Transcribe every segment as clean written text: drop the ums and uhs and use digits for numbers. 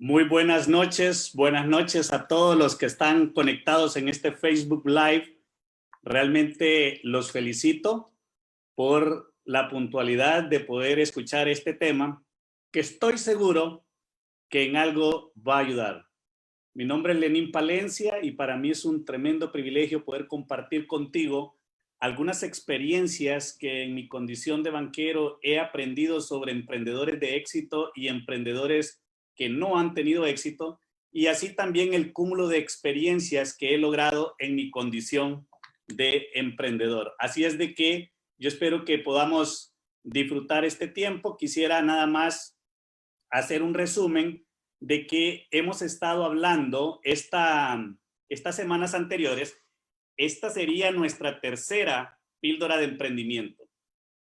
Muy buenas noches a todos los que están conectados en este Facebook Live. Realmente los felicito por la puntualidad de poder escuchar este tema, que estoy seguro que en algo va a ayudar. Mi nombre es Lenín Palencia y para mí es un tremendo privilegio poder compartir contigo algunas experiencias que en mi condición de banquero he aprendido sobre emprendedores de éxito y emprendedores que no han tenido éxito, y así también el cúmulo de experiencias que he logrado en mi condición de emprendedor. Así es de que yo espero que podamos disfrutar este tiempo. Quisiera nada más hacer un resumen de que hemos estado hablando estas semanas anteriores. Esta sería nuestra tercera píldora de emprendimiento.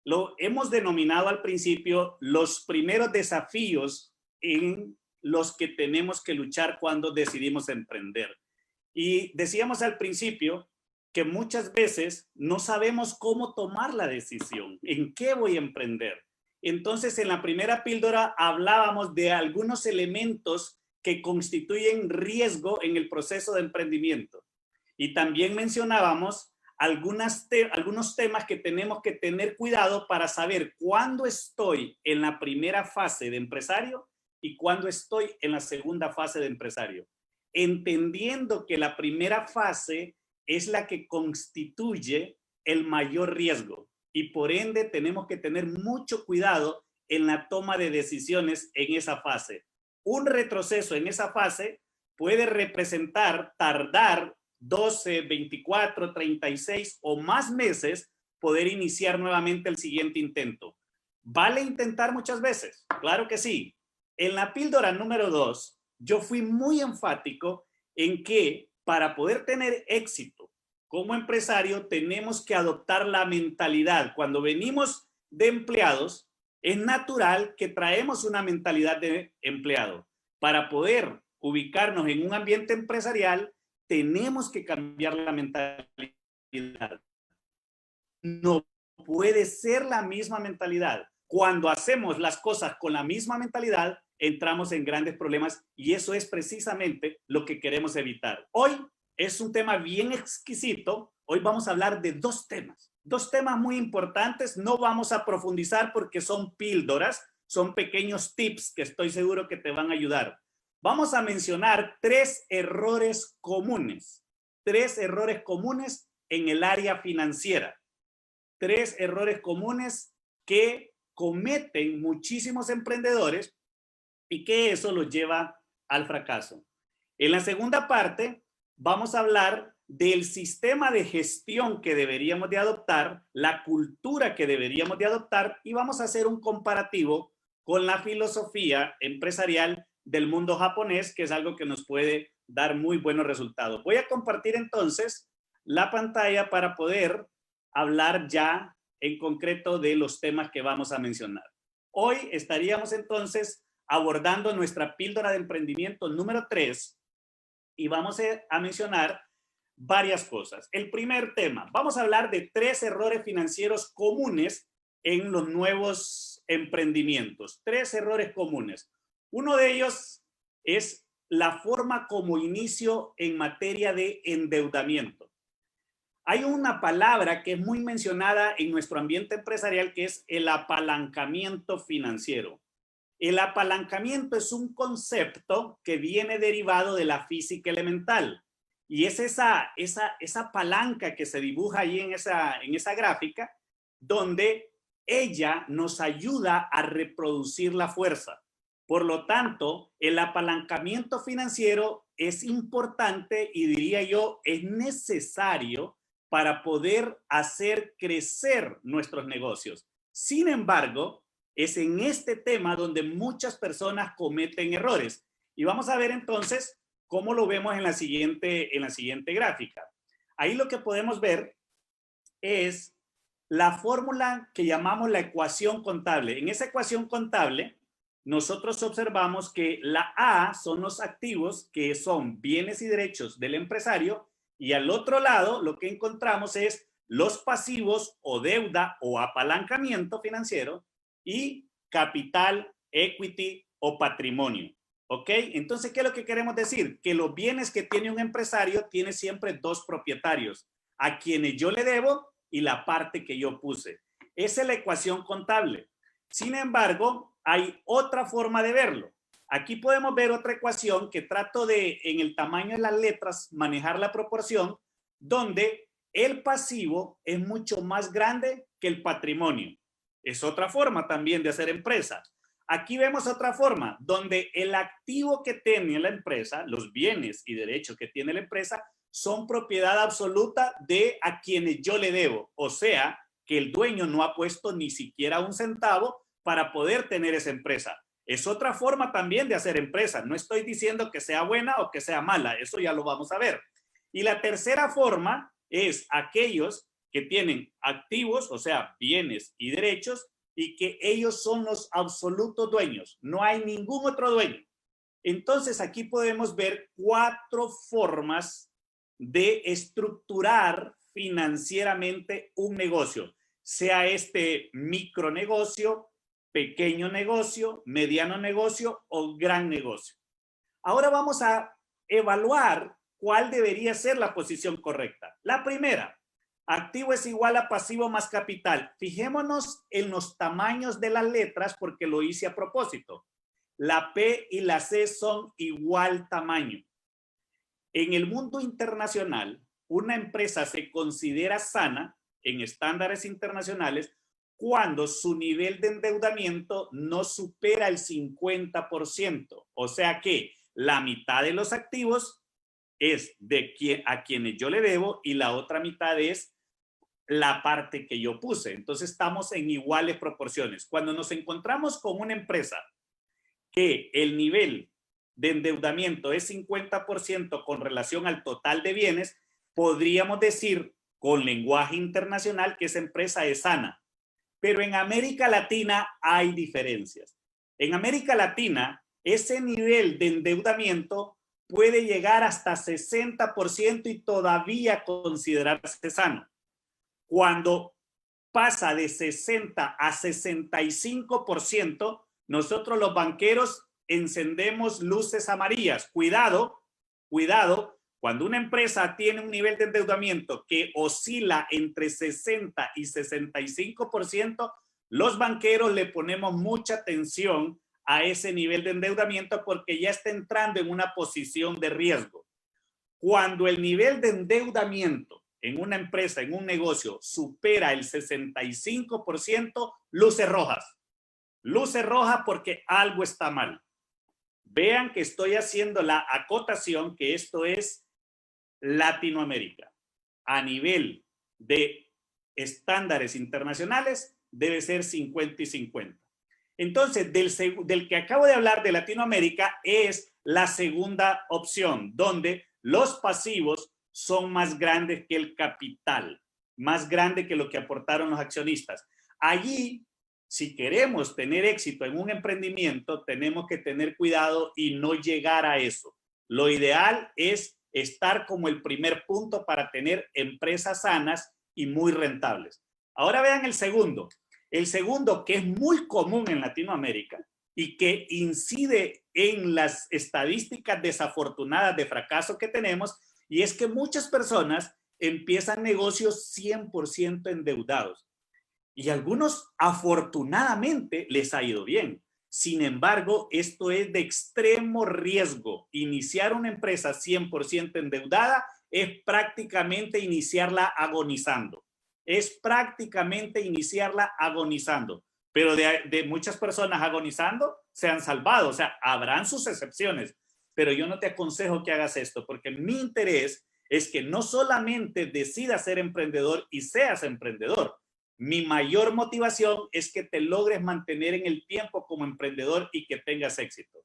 Lo hemos denominado al principio los primeros desafíos en los que tenemos que luchar cuando decidimos emprender. Y decíamos al principio que muchas veces no sabemos cómo tomar la decisión, en qué voy a emprender. Entonces, en la primera píldora hablábamos de algunos elementos que constituyen riesgo en el proceso de emprendimiento. Y también mencionábamos algunos temas que tenemos que tener cuidado para saber cuándo estoy en la primera fase de empresario y cuándo estoy en la segunda fase de empresario. Entendiendo que la primera fase es la que constituye el mayor riesgo y por ende tenemos que tener mucho cuidado en la toma de decisiones en esa fase. Un retroceso en esa fase puede representar tardar 12, 24, 36 o más meses poder iniciar nuevamente el siguiente intento. ¿Vale intentar muchas veces? Claro que sí. En la píldora número 2, yo fui muy enfático en que para poder tener éxito como empresario tenemos que adoptar la mentalidad. Cuando venimos de empleados, es natural que traemos una mentalidad de empleado. Para poder ubicarnos en un ambiente empresarial, tenemos que cambiar la mentalidad. No puede ser la misma mentalidad. Cuando hacemos las cosas con la misma mentalidad, entramos en grandes problemas y eso es precisamente lo que queremos evitar. Hoy es un tema bien exquisito. Hoy vamos a hablar de dos temas muy importantes. No vamos a profundizar porque son píldoras, son pequeños tips que estoy seguro que te van a ayudar. Vamos a mencionar tres errores comunes en el área financiera. Tres errores comunes que cometen muchísimos emprendedores y que eso los lleva al fracaso. En la segunda parte vamos a hablar del sistema de gestión que deberíamos de adoptar, la cultura que deberíamos de adoptar y vamos a hacer un comparativo con la filosofía empresarial del mundo japonés, que es algo que nos puede dar muy buenos resultados. Voy a compartir entonces la pantalla para poder hablar ya en concreto de los temas que vamos a mencionar. Hoy estaríamos entonces abordando nuestra píldora de emprendimiento número 3 y vamos a mencionar varias cosas. El primer tema, vamos a hablar de tres errores financieros comunes en los nuevos emprendimientos. Tres errores comunes. Uno de ellos es la forma como inicio en materia de endeudamiento. Hay una palabra que es muy mencionada en nuestro ambiente empresarial que es el apalancamiento financiero. El apalancamiento es un concepto que viene derivado de la física elemental y es esa palanca que se dibuja ahí en esa gráfica donde ella nos ayuda a reproducir la fuerza. Por lo tanto, el apalancamiento financiero es importante y diría yo es necesario para poder hacer crecer nuestros negocios. Sin embargo, es en este tema donde muchas personas cometen errores. Y vamos a ver entonces cómo lo vemos en la siguiente gráfica. Ahí lo que podemos ver es la fórmula que llamamos la ecuación contable. En esa ecuación contable, nosotros observamos que la A son los activos, que son bienes y derechos del empresario, y al otro lado lo que encontramos es los pasivos o deuda o apalancamiento financiero y capital, equity o patrimonio. ¿Ok? Entonces, ¿qué es lo que queremos decir? Que los bienes que tiene un empresario tiene siempre dos propietarios, a quienes yo le debo y la parte que yo puse. Esa es la ecuación contable. Sin embargo, hay otra forma de verlo. Aquí podemos ver otra ecuación que trato de, en el tamaño de las letras, manejar la proporción, donde el pasivo es mucho más grande que el patrimonio. Es otra forma también de hacer empresa. Aquí vemos otra forma, donde el activo que tiene la empresa, los bienes y derechos que tiene la empresa, son propiedad absoluta de a quienes yo le debo. O sea, que el dueño no ha puesto ni siquiera un centavo para poder tener esa empresa. Es otra forma también de hacer empresa. No estoy diciendo que sea buena o que sea mala, eso ya lo vamos a ver. Y la tercera forma es aquellos que tienen activos, o sea, bienes y derechos, y que ellos son los absolutos dueños. No hay ningún otro dueño. Entonces, aquí podemos ver 4 formas de estructurar financieramente un negocio, sea este micronegocio, pequeño negocio, mediano negocio o gran negocio. Ahora vamos a evaluar cuál debería ser la posición correcta. La primera, activo es igual a pasivo más capital. Fijémonos en los tamaños de las letras porque lo hice a propósito. La P y la C son igual tamaño. En el mundo internacional, una empresa se considera sana en estándares internacionales cuando su nivel de endeudamiento no supera el 50%. O sea que la mitad de los activos es a quienes yo le debo y la otra mitad es la parte que yo puse. Entonces estamos en iguales proporciones. Cuando nos encontramos con una empresa que el nivel de endeudamiento es 50% con relación al total de bienes, podríamos decir con lenguaje internacional que esa empresa es sana. Pero en América Latina hay diferencias. En América Latina, ese nivel de endeudamiento puede llegar hasta 60% y todavía considerarse sano. Cuando pasa de 60 a 65%, nosotros los banqueros encendemos luces amarillas. Cuidado, cuidado, cuando una empresa tiene un nivel de endeudamiento que oscila entre 60 y 65%, los banqueros le ponemos mucha atención a ese nivel de endeudamiento porque ya está entrando en una posición de riesgo. Cuando el nivel de endeudamiento en una empresa, en un negocio, supera el 65%, luces rojas. Luces rojas porque algo está mal. Vean que estoy haciendo la acotación que esto es Latinoamérica. A nivel de estándares internacionales debe ser 50 y 50. Entonces, del que acabo de hablar de Latinoamérica es la segunda opción, donde los pasivos son más grandes que el capital, más grande que lo que aportaron los accionistas. Allí, si queremos tener éxito en un emprendimiento, tenemos que tener cuidado y no llegar a eso. Lo ideal es estar como el primer punto para tener empresas sanas y muy rentables. Ahora vean el segundo. El segundo, que es muy común en Latinoamérica y que incide en las estadísticas desafortunadas de fracaso que tenemos, y es que muchas personas empiezan negocios 100% endeudados. Y a algunos, afortunadamente, les ha ido bien. Sin embargo, esto es de extremo riesgo. Iniciar una empresa 100% endeudada es prácticamente iniciarla agonizando. Es prácticamente iniciarla agonizando. Pero de muchas personas agonizando se han salvado. O sea, habrán sus excepciones. Pero yo no te aconsejo que hagas esto porque mi interés es que no solamente decidas ser emprendedor y seas emprendedor. Mi mayor motivación es que te logres mantener en el tiempo como emprendedor y que tengas éxito.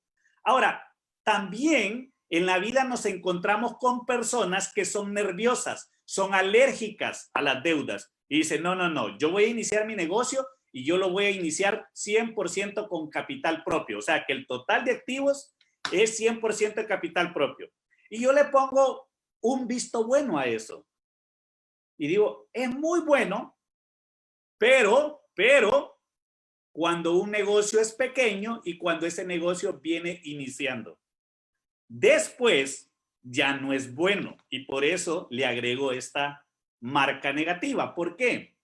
Ahora, también en la vida nos encontramos con personas que son nerviosas, son alérgicas a las deudas y dicen, no, no, no, yo voy a iniciar mi negocio y yo lo voy a iniciar 100% con capital propio. O sea, que el total de activos es 100% de capital propio. Y yo le pongo un visto bueno a eso. Y digo, es muy bueno, pero cuando un negocio es pequeño y cuando ese negocio viene iniciando. Después ya no es bueno y por eso le agrego esta marca negativa. ¿Por qué?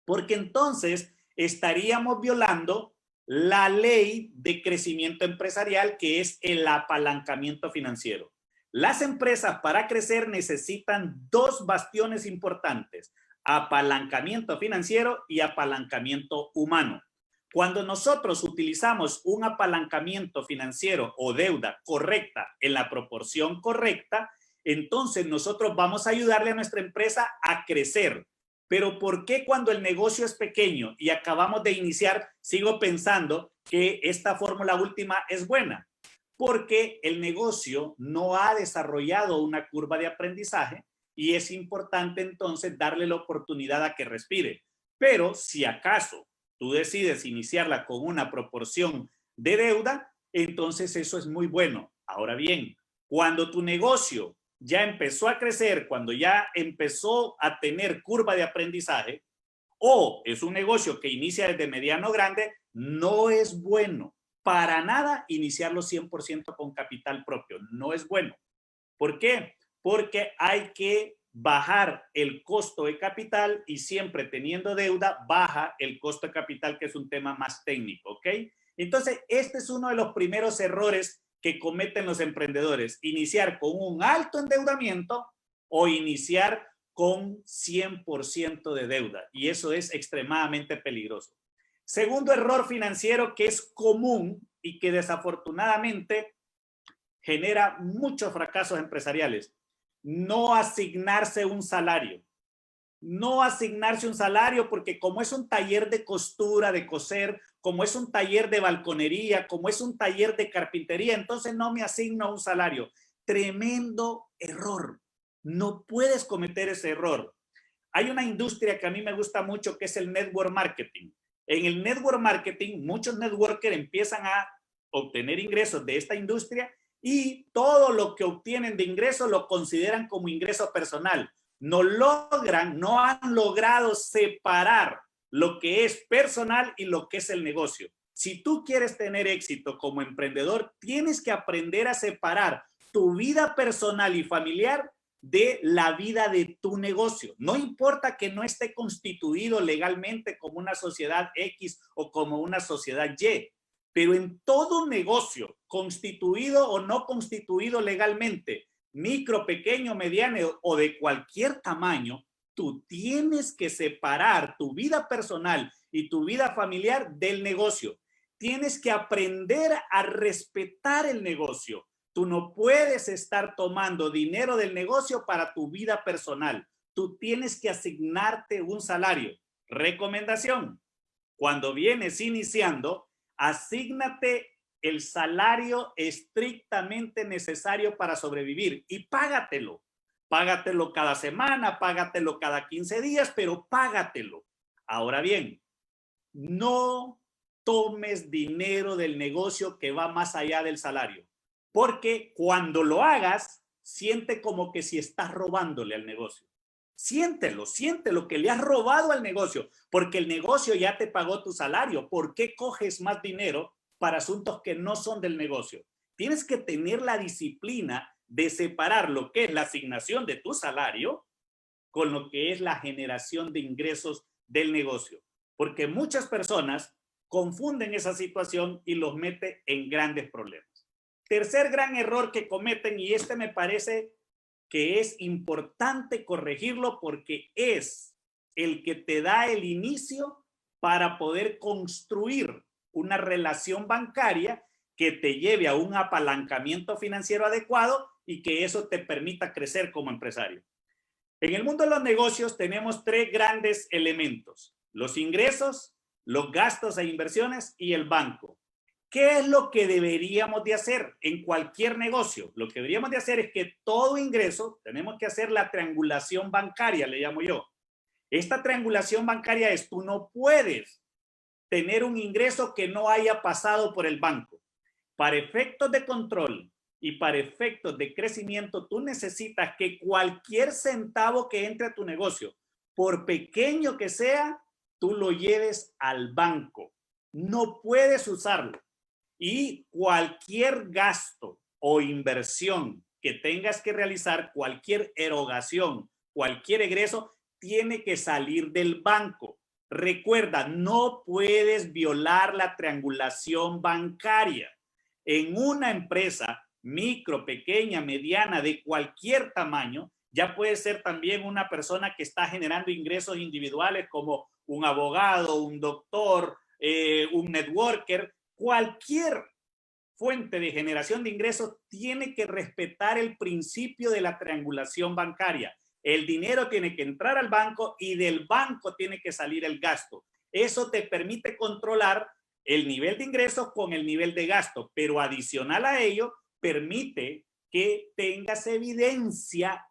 Porque entonces estaríamos violando la ley de crecimiento empresarial, que es el apalancamiento financiero. Las empresas para crecer necesitan dos bastiones importantes: apalancamiento financiero y apalancamiento humano. Cuando nosotros utilizamos un apalancamiento financiero o deuda correcta en la proporción correcta, entonces nosotros vamos a ayudarle a nuestra empresa a crecer. Pero ¿por qué cuando el negocio es pequeño y acabamos de iniciar, sigo pensando que esta fórmula última es buena? Porque el negocio no ha desarrollado una curva de aprendizaje y es importante entonces darle la oportunidad a que respire. Pero si acaso tú decides iniciarla con una proporción de deuda, entonces eso es muy bueno. Ahora bien, cuando tu negocio ya empezó a crecer, cuando ya empezó a tener curva de aprendizaje, o es un negocio que inicia desde mediano grande, no es bueno para nada iniciarlo 100% con capital propio. No es bueno. ¿Por qué? Porque hay que bajar el costo de capital y siempre teniendo deuda baja el costo de capital, que es un tema más técnico, ¿ok? Entonces, este es uno de los primeros errores que cometen los emprendedores: iniciar con un alto endeudamiento o iniciar con 100% de deuda, y eso es extremadamente peligroso. Segundo error financiero que es común y que desafortunadamente genera muchos fracasos empresariales: no asignarse un salario. No asignarse un salario, porque como es un taller de costura, de coser, como es un taller de balconería, como es un taller de carpintería, entonces no me asigno un salario. Tremendo error. No puedes cometer ese error. Hay una industria que a mí me gusta mucho, que es el network marketing. En el network marketing, muchos networkers empiezan a obtener ingresos de esta industria y todo lo que obtienen de ingresos lo consideran como ingreso personal. No han logrado separar lo que es personal y lo que es el negocio. Si tú quieres tener éxito como emprendedor, tienes que aprender a separar tu vida personal y familiar de la vida de tu negocio. No importa que no esté constituido legalmente como una sociedad X o como una sociedad Y, pero en todo negocio, constituido o no constituido legalmente, micro, pequeño, mediano o de cualquier tamaño, tú tienes que separar tu vida personal y tu vida familiar del negocio. Tienes que aprender a respetar el negocio. Tú no puedes estar tomando dinero del negocio para tu vida personal. Tú tienes que asignarte un salario. Recomendación: cuando vienes iniciando, asígnate el salario estrictamente necesario para sobrevivir y págatelo. Págatelo cada semana, págatelo cada 15 días, pero págatelo. Ahora bien, no tomes dinero del negocio que va más allá del salario, porque cuando lo hagas, siente como que si estás robándole al negocio. Siéntelo que le has robado al negocio, porque el negocio ya te pagó tu salario. ¿Por qué coges más dinero para asuntos que no son del negocio? Tienes que tener la disciplina de separar lo que es la asignación de tu salario con lo que es la generación de ingresos del negocio, porque muchas personas confunden esa situación y los mete en grandes problemas. Tercer gran error que cometen, y este me parece que es importante corregirlo porque es el que te da el inicio para poder construir una relación bancaria que te lleve a un apalancamiento financiero adecuado y que eso te permita crecer como empresario. En el mundo de los negocios tenemos tres grandes elementos: los ingresos, los gastos e inversiones y el banco. ¿Qué es lo que deberíamos de hacer en cualquier negocio? Lo que deberíamos de hacer es que todo ingreso, tenemos que hacer la triangulación bancaria, le llamo yo. Esta triangulación bancaria es: tú no puedes tener un ingreso que no haya pasado por el banco. Para efectos de control y para efectos de crecimiento, tú necesitas que cualquier centavo que entre a tu negocio, por pequeño que sea, tú lo lleves al banco. No puedes usarlo. Y cualquier gasto o inversión que tengas que realizar, cualquier erogación, cualquier egreso, tiene que salir del banco. Recuerda, no puedes violar la triangulación bancaria. En una empresa micro, pequeña, mediana, de cualquier tamaño, ya puede ser también una persona que está generando ingresos individuales como un abogado, un doctor, un networker, cualquier fuente de generación de ingresos tiene que respetar el principio de la triangulación bancaria. El dinero tiene que entrar al banco y del banco tiene que salir el gasto. Eso te permite controlar el nivel de ingresos con el nivel de gasto, pero adicional a ello, permite que tengas evidencia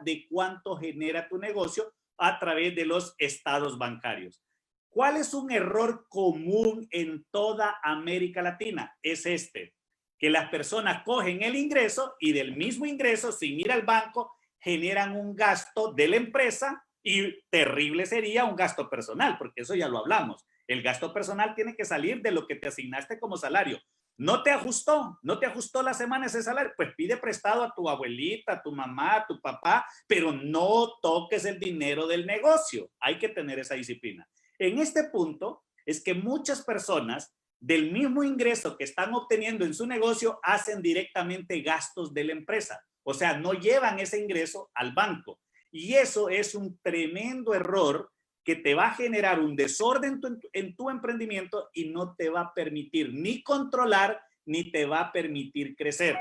de cuánto genera tu negocio a través de los estados bancarios. ¿Cuál es un error común en toda América Latina? Es este, que las personas cogen el ingreso y del mismo ingreso, sin ir al banco, generan un gasto de la empresa y terrible sería un gasto personal, porque eso ya lo hablamos. El gasto personal tiene que salir de lo que te asignaste como salario. ¿No te ajustó la semana ese salario? Pues pide prestado a tu abuelita, a tu mamá, a tu papá, pero no toques el dinero del negocio. Hay que tener esa disciplina. En este punto es que muchas personas del mismo ingreso que están obteniendo en su negocio hacen directamente gastos de la empresa. O sea, no llevan ese ingreso al banco. Y eso es un tremendo error que te va a generar un desorden en tu emprendimiento y no te va a permitir ni controlar ni te va a permitir crecer.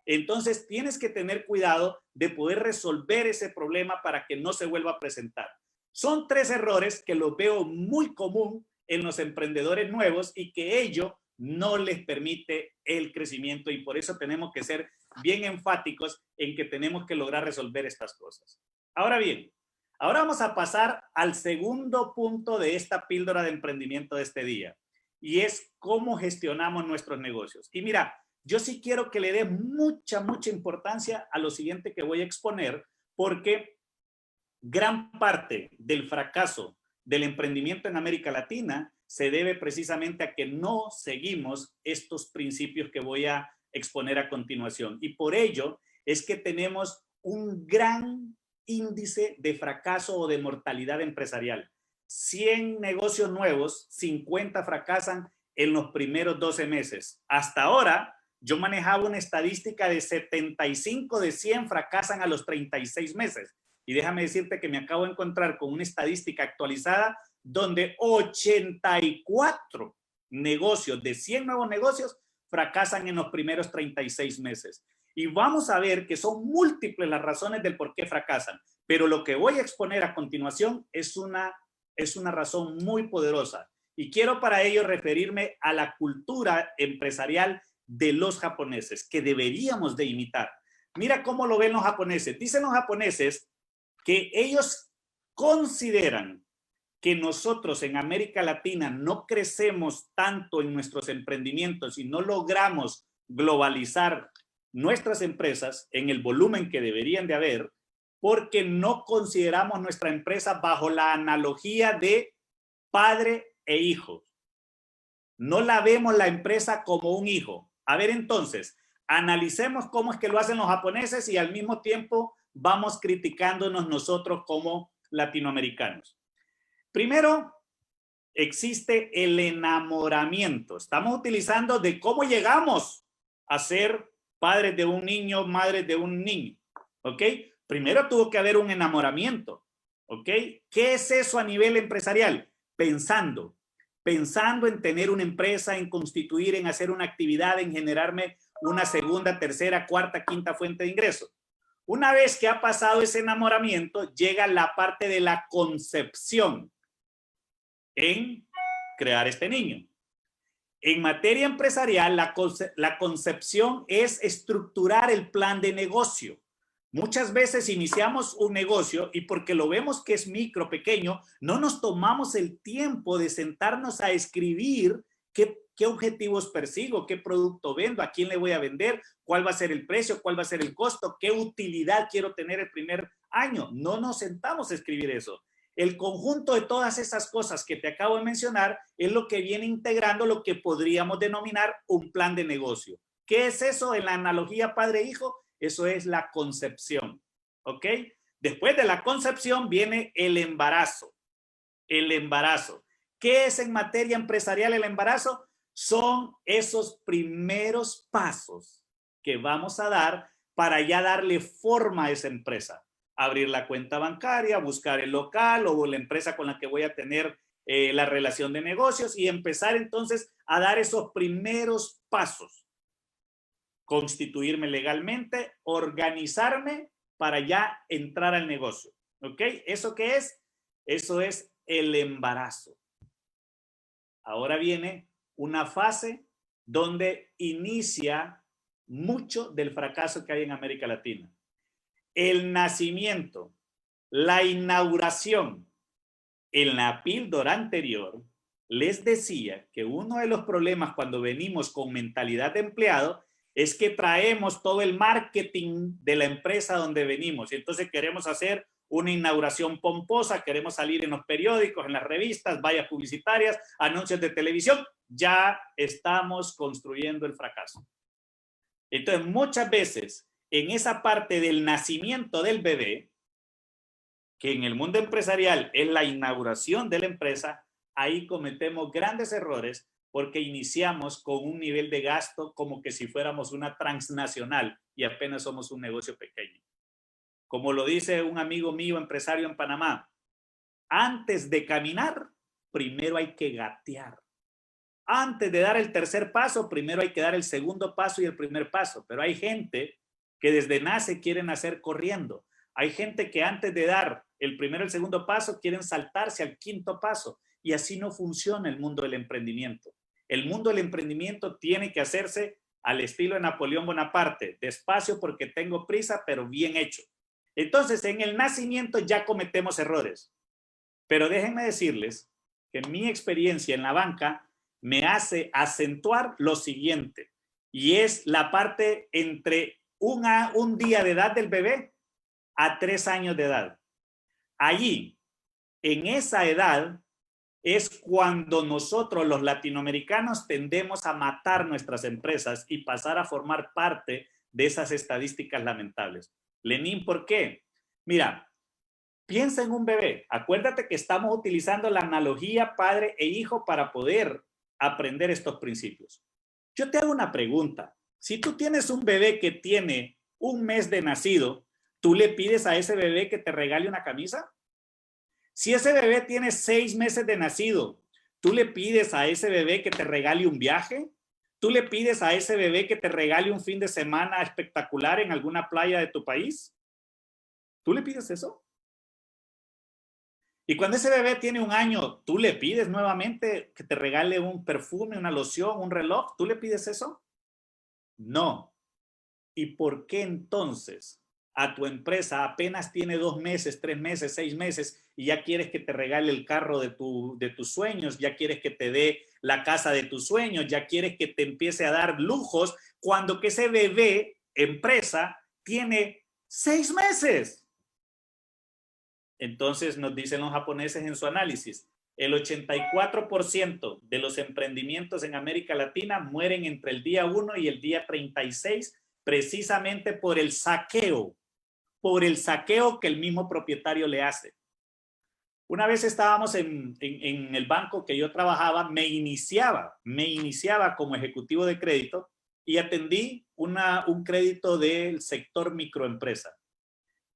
Entonces tienes que tener cuidado de poder resolver ese problema para que no se vuelva a presentar. Son 3 errores que los veo muy común en los emprendedores nuevos y que ello no les permite el crecimiento, y por eso tenemos que ser bien enfáticos en que tenemos que lograr resolver estas cosas. Ahora bien, ahora vamos a pasar al segundo punto de esta píldora de emprendimiento de este día, y es cómo gestionamos nuestros negocios. Y mira, yo sí quiero que le dé mucha importancia a lo siguiente que voy a exponer, porque gran parte del fracaso del emprendimiento en América Latina se debe precisamente a que no seguimos estos principios que voy a exponer a continuación. Y por ello es que tenemos un gran índice de fracaso o de mortalidad empresarial. 100 negocios nuevos, 50 fracasan en los primeros 12 meses. Hasta ahora, yo manejaba una estadística de 75 de 100 fracasan a los 36 meses. Y déjame decirte que me acabo de encontrar con una estadística actualizada donde 84 negocios de 100 nuevos negocios fracasan en los primeros 36 meses. Y vamos a ver que son múltiples las razones del por qué fracasan. Pero lo que voy a exponer a continuación es una razón muy poderosa. Y quiero para ello referirme a la cultura empresarial de los japoneses, que deberíamos de imitar. Mira cómo lo ven los japoneses. Dicen los japoneses que ellos consideran que nosotros en América Latina no crecemos tanto en nuestros emprendimientos y no logramos globalizar nuestras empresas en el volumen que deberían de haber, porque no consideramos nuestra empresa bajo la analogía de padre e hijo. No la vemos la empresa como un hijo. A ver, entonces, analicemos cómo es que lo hacen los japoneses y al mismo tiempo vamos criticándonos nosotros como latinoamericanos. Primero, existe el enamoramiento. Estamos utilizando de cómo llegamos a ser padres de un niño, madres de un niño. ¿Ok? Primero tuvo que haber un enamoramiento. ¿Ok? ¿Qué es eso a nivel empresarial? Pensando en tener una empresa, en constituir, en hacer una actividad, en generarme una segunda, tercera, cuarta, quinta fuente de ingresos. Una vez que ha pasado ese enamoramiento, llega la parte de la concepción en crear este niño. En materia empresarial, la concepción es estructurar el plan de negocio. Muchas veces iniciamos un negocio y porque lo vemos que es micro, pequeño, no nos tomamos el tiempo de sentarnos a escribir qué objetivos persigo, qué producto vendo, a quién le voy a vender, cuál va a ser el precio, cuál va a ser el costo, qué utilidad quiero tener el primer año. No nos sentamos a escribir eso. El conjunto de todas esas cosas que te acabo de mencionar es lo que viene integrando lo que podríamos denominar un plan de negocio. ¿Qué es eso en la analogía padre-hijo? Eso es la concepción, ¿ok? Después de la concepción viene el embarazo. El embarazo. ¿Qué es en materia empresarial el embarazo? Son esos primeros pasos que vamos a dar para ya darle forma a esa empresa. Abrir la cuenta bancaria, buscar el local o la empresa con la que voy a tener la relación de negocios y empezar entonces a dar esos primeros pasos. Constituirme legalmente, organizarme para ya entrar al negocio. ¿Ok? ¿Eso qué es? Eso es el embarazo. Ahora viene una fase donde inicia mucho del fracaso que hay en América Latina. El nacimiento, la inauguración. En la píldora anterior les decía que uno de los problemas cuando venimos con mentalidad de empleado es que traemos todo el marketing de la empresa donde venimos y entonces queremos hacer una inauguración pomposa, queremos salir en los periódicos, en las revistas, vallas publicitarias, anuncios de televisión. Ya estamos construyendo el fracaso. Entonces, muchas veces, en esa parte del nacimiento del bebé, que en el mundo empresarial es la inauguración de la empresa, ahí cometemos grandes errores porque iniciamos con un nivel de gasto como que si fuéramos una transnacional y apenas somos un negocio pequeño. Como lo dice un amigo mío, empresario en Panamá, antes de caminar, primero hay que gatear. Antes de dar el tercer paso, primero hay que dar el segundo paso y el primer paso. Pero hay gente que desde nace quieren hacer corriendo. Hay gente que antes de dar el primero y el segundo paso quieren saltarse al quinto paso. Y así no funciona el mundo del emprendimiento. El mundo del emprendimiento tiene que hacerse al estilo de Napoleón Bonaparte. Despacio porque tengo prisa, pero bien hecho. Entonces, en el nacimiento ya cometemos errores. Pero déjenme decirles que mi experiencia en la banca me hace acentuar lo siguiente. Y es la parte entre un día de edad del bebé a 3 años de edad. Allí, en esa edad, es cuando nosotros los latinoamericanos tendemos a matar nuestras empresas y pasar a formar parte de esas estadísticas lamentables. Lenín, ¿por qué? Mira, piensa en un bebé. Acuérdate que estamos utilizando la analogía padre e hijo para poder aprender estos principios. Yo te hago una pregunta. Si tú tienes un bebé que tiene 1 mes de nacido, ¿tú le pides a ese bebé que te regale una camisa? Si ese bebé tiene 6 meses de nacido, ¿tú le pides a ese bebé que te regale un viaje? ¿Tú le pides a ese bebé que te regale un fin de semana espectacular en alguna playa de tu país? ¿Tú le pides eso? Y cuando ese bebé tiene 1 año, ¿tú le pides nuevamente que te regale un perfume, una loción, un reloj? ¿Tú le pides eso? No. ¿Y por qué entonces a tu empresa apenas tiene 2 meses, 3 meses, 6 meses y ya quieres que te regale el carro de tus sueños, ya quieres que te dé la casa de tus sueños, ya quieres que te empiece a dar lujos cuando que ese bebé, empresa, tiene 6 meses? Entonces nos dicen los japoneses en su análisis, el 84% de los emprendimientos en América Latina mueren entre el día 1 y el día 36 precisamente por el saqueo que el mismo propietario le hace. Una vez estábamos en el banco que yo trabajaba, me iniciaba como ejecutivo de crédito y atendí un crédito del sector microempresa.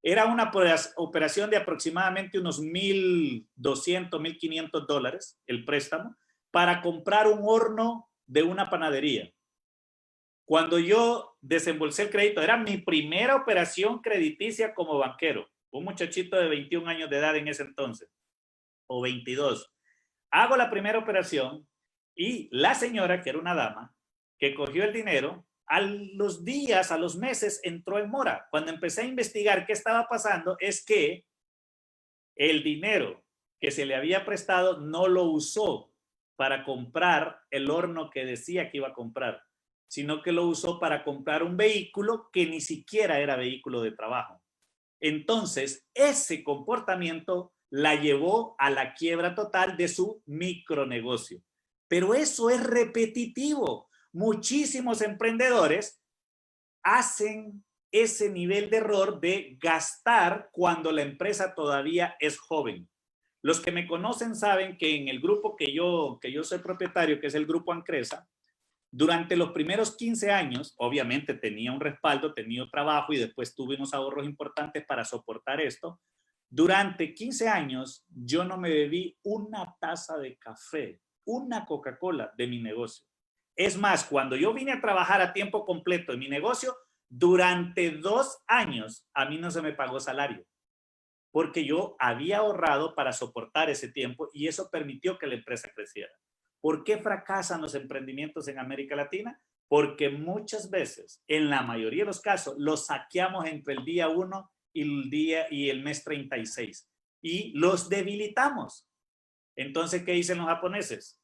Era una operación de aproximadamente unos $1,200, $1,500 el préstamo para comprar un horno de una panadería. Cuando yo desembolsé el crédito, era mi primera operación crediticia como banquero. Un muchachito de 21 años de edad en ese entonces, o 22. Hago la primera operación y la señora, que era una dama, que cogió el dinero, a los días, a los meses, entró en mora. Cuando empecé a investigar qué estaba pasando, es que el dinero que se le había prestado no lo usó para comprar el horno que decía que iba a comprar, sino que lo usó para comprar un vehículo que ni siquiera era vehículo de trabajo. Entonces, ese comportamiento la llevó a la quiebra total de su micronegocio. Pero eso es repetitivo. muchísimos emprendedores hacen ese nivel de error de gastar cuando la empresa todavía es joven. Los que me conocen saben que en el grupo que yo soy propietario, que es el Grupo Ancresa, durante los primeros 15 años, obviamente tenía un respaldo, tenía un trabajo y después tuve unos ahorros importantes para soportar esto. Durante 15 años yo no me bebí una taza de café, una Coca-Cola de mi negocio. Es más, cuando yo vine a trabajar a tiempo completo en mi negocio, durante 2 años a mí no se me pagó salario, porque yo había ahorrado para soportar ese tiempo y eso permitió que la empresa creciera. ¿Por qué fracasan los emprendimientos en América Latina? Porque muchas veces, en la mayoría de los casos, los saqueamos entre el día 1 y el mes 36 y los debilitamos. Entonces, ¿qué dicen los japoneses?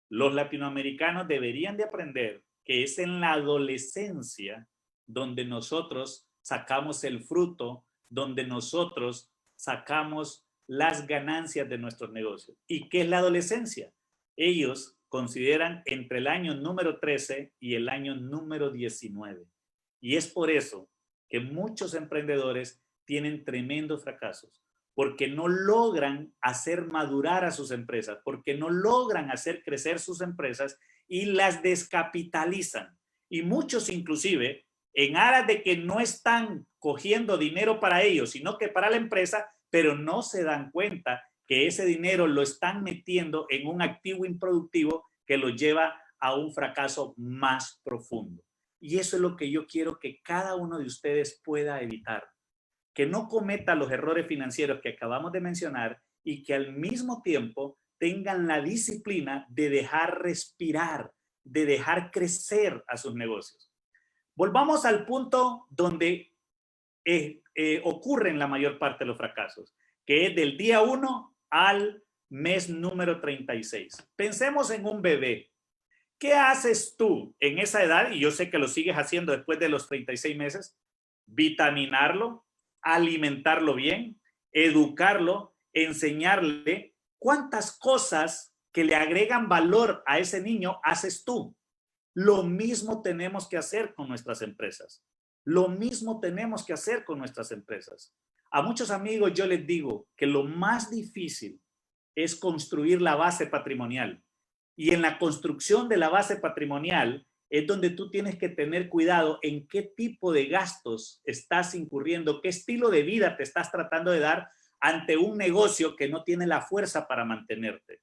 Los latinoamericanos deberían de aprender que es en la adolescencia donde nosotros sacamos el fruto, donde nosotros sacamos las ganancias de nuestros negocios. ¿Y qué es la adolescencia? Ellos consideran entre el año número 13 y el año número 19. Y es por eso que muchos emprendedores tienen tremendos fracasos, porque no logran hacer madurar a sus empresas, porque no logran hacer crecer sus empresas y las descapitalizan. Y muchos inclusive, en aras de que no están cogiendo dinero para ellos, sino que para la empresa, pero no se dan cuenta que ese dinero lo están metiendo en un activo improductivo que lo lleva a un fracaso más profundo. Y eso es lo que yo quiero que cada uno de ustedes pueda evitar. Que no cometa los errores financieros que acabamos de mencionar y que al mismo tiempo tengan la disciplina de dejar respirar, de dejar crecer a sus negocios. Volvamos al punto donde ocurren la mayor parte de los fracasos, que es del día 1 al mes número 36. Pensemos en un bebé. ¿Qué haces tú en esa edad? Y yo sé que lo sigues haciendo después de los 36 meses. Vitaminarlo, alimentarlo bien, educarlo, enseñarle. ¿Cuántas cosas que le agregan valor a ese niño haces tú? Lo mismo tenemos que hacer con nuestras empresas. Lo mismo tenemos que hacer con nuestras empresas. A muchos amigos yo les digo que lo más difícil es construir la base patrimonial. Y en la construcción de la base patrimonial es donde tú tienes que tener cuidado en qué tipo de gastos estás incurriendo, qué estilo de vida te estás tratando de dar ante un negocio que no tiene la fuerza para mantenerte.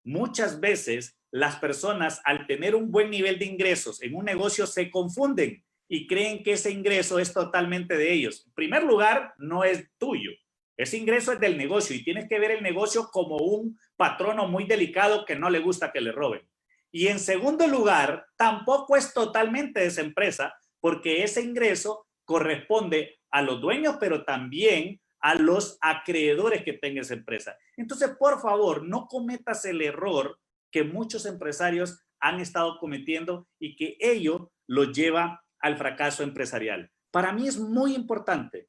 Muchas veces las personas, al tener un buen nivel de ingresos en un negocio, se confunden y creen que ese ingreso es totalmente de ellos. En primer lugar, no es tuyo. Ese ingreso es del negocio y tienes que ver el negocio como un patrono muy delicado que no le gusta que le roben. Y en segundo lugar, tampoco es totalmente de esa empresa, porque ese ingreso corresponde a los dueños, pero también a los acreedores que tenga esa empresa. Entonces, por favor, no cometas el error que muchos empresarios han estado cometiendo y que ello los lleva al fracaso empresarial. Para mí es muy importante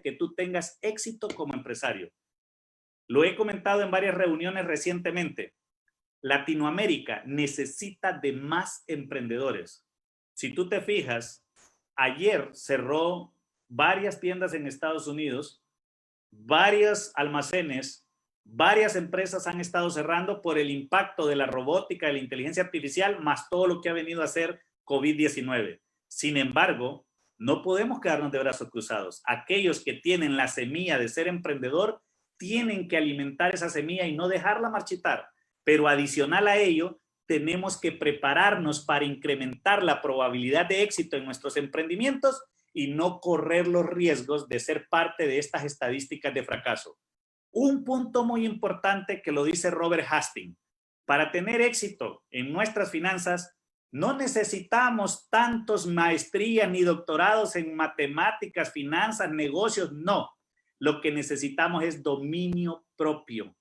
que tú tengas éxito como empresario. Lo he comentado en varias reuniones recientemente. Latinoamérica necesita de más emprendedores. Si tú te fijas, ayer cerró varias tiendas en Estados Unidos, varios almacenes, varias empresas han estado cerrando por el impacto de la robótica, de la inteligencia artificial, más todo lo que ha venido a hacer COVID-19. Sin embargo, no podemos quedarnos de brazos cruzados. Aquellos que tienen la semilla de ser emprendedor tienen que alimentar esa semilla y no dejarla marchitar. Pero adicional a ello, tenemos que prepararnos para incrementar la probabilidad de éxito en nuestros emprendimientos y no correr los riesgos de ser parte de estas estadísticas de fracaso. Un punto muy importante que lo dice Robert Hastings: para tener éxito en nuestras finanzas, no necesitamos tantos maestrías ni doctorados en matemáticas, finanzas, negocios, no. Lo que necesitamos es dominio propio.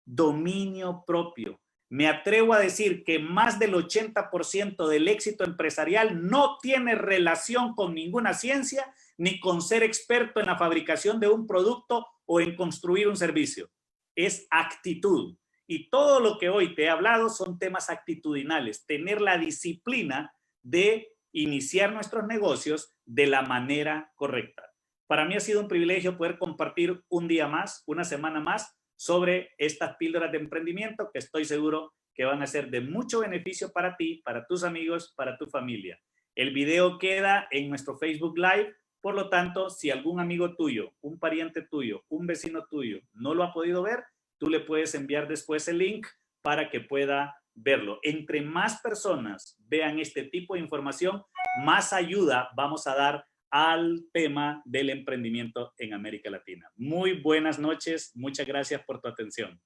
Dominio propio. Me atrevo a decir que más del 80% del éxito empresarial no tiene relación con ninguna ciencia ni con ser experto en la fabricación de un producto o en construir un servicio. Es actitud. Y todo lo que hoy te he hablado son temas actitudinales, tener la disciplina de iniciar nuestros negocios de la manera correcta. Para mí ha sido un privilegio poder compartir un día más, una semana más, sobre estas píldoras de emprendimiento que estoy seguro que van a ser de mucho beneficio para ti, para tus amigos, para tu familia. El video queda en nuestro Facebook Live, por lo tanto, si algún amigo tuyo, un pariente tuyo, un vecino tuyo no lo ha podido ver, tú le puedes enviar después el link para que pueda verlo. Entre más personas vean este tipo de información, más ayuda vamos a dar al tema del emprendimiento en América Latina. Muy buenas noches, muchas gracias por tu atención.